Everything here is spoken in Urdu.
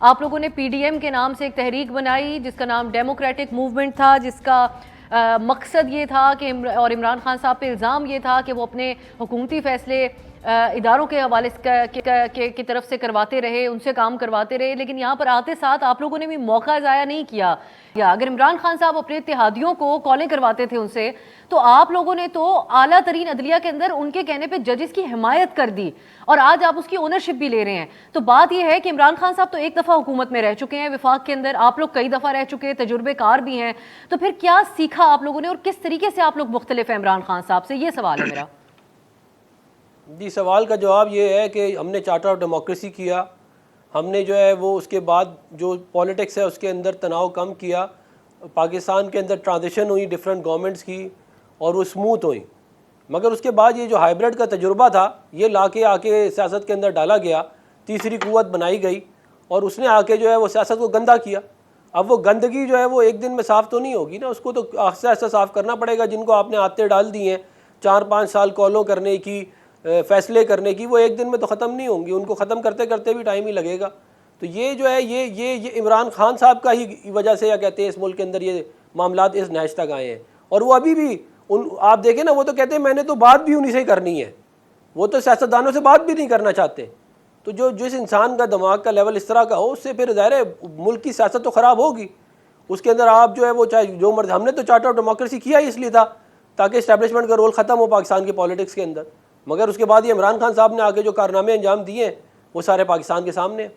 آپ لوگوں نے پی ڈی ایم کے نام سے ایک تحریک بنائی جس کا نام ڈیموکریٹک موومنٹ تھا، جس کا مقصد یہ تھا کہ اور عمران خان صاحب پہ الزام یہ تھا کہ وہ اپنے حکومتی فیصلے اداروں کے حوالے کی طرف سے کرواتے رہے، ان سے کام کرواتے رہے، لیکن یہاں پر آتے ساتھ آپ لوگوں نے بھی موقع ضائع نہیں کیا۔ اگر عمران خان صاحب اپنے اتحادیوں کو کالیں کرواتے تھے ان سے، تو آپ لوگوں نے تو اعلیٰ ترین عدلیہ کے اندر ان کے کہنے پہ ججز کی حمایت کر دی، اور آج آپ اس کی اونرشپ بھی لے رہے ہیں۔ تو بات یہ ہے کہ عمران خان صاحب تو ایک دفعہ حکومت میں رہ چکے ہیں وفاق کے اندر، آپ لوگ کئی دفعہ رہ چکے، تجربے کار بھی ہیں، تو پھر کیا سیکھا آپ لوگوں نے اور کس طریقے سے آپ لوگ مختلف ہیں عمران خان صاحب سے؟ یہ سوال ہے میرا۔ جی، سوال کا جواب یہ ہے کہ ہم نے چارٹر آف ڈیموکریسی کیا، ہم نے جو ہے وہ اس کے بعد جو پولیٹکس ہے اس کے اندر تناؤ کم کیا، پاکستان کے اندر ٹرانزیشن ہوئی ڈیفرنٹ گورنمنٹس کی اور وہ اسموتھ ہوئی، مگر اس کے بعد یہ جو ہائیبرڈ کا تجربہ تھا یہ لا کے آ کے سیاست کے اندر ڈالا گیا، تیسری قوت بنائی گئی اور اس نے آ کے جو ہے وہ سیاست کو گندا کیا۔ اب وہ گندگی جو ہے وہ ایک دن میں صاف تو نہیں ہوگی نا، اس کو تو آہستہ آہستہ صاف کرنا پڑے گا۔ جن کو آپ نے عادتیں ڈال دی ہیں 4-5 سال کالوں کرنے کی، فیصلے کرنے کی، وہ ایک دن میں تو ختم نہیں ہوں گی، ان کو ختم کرتے کرتے بھی ٹائم ہی لگے گا۔ تو یہ جو ہے یہ عمران خان صاحب کا ہی وجہ سے یا کہتے ہیں اس ملک کے اندر یہ معاملات اس نہج تک آئے ہیں، اور وہ ابھی بھی آپ دیکھیں نا، وہ تو کہتے ہیں میں نے تو بات بھی انہی سے کرنی ہے، وہ تو سیاستدانوں سے بات بھی نہیں کرنا چاہتے۔ تو جس انسان کا دماغ کا لیول اس طرح کا ہو، اس سے پھر ظاہر ہے ملک کی سیاست تو خراب ہوگی۔ اس کے اندر آپ جو ہے وہ چاہے جو مرضی، ہم نے تو چارٹر آف ڈیموکریسی کیا ہی اس لیے تھا تاکہ اسٹیبلشمنٹ کا رول ختم ہو پاکستان کی پالیٹکس کے اندر، مگر اس کے بعد یہ عمران خان صاحب نے آگے جو کارنامے انجام دیے ہیں وہ سارے پاکستان کے سامنے ہیں۔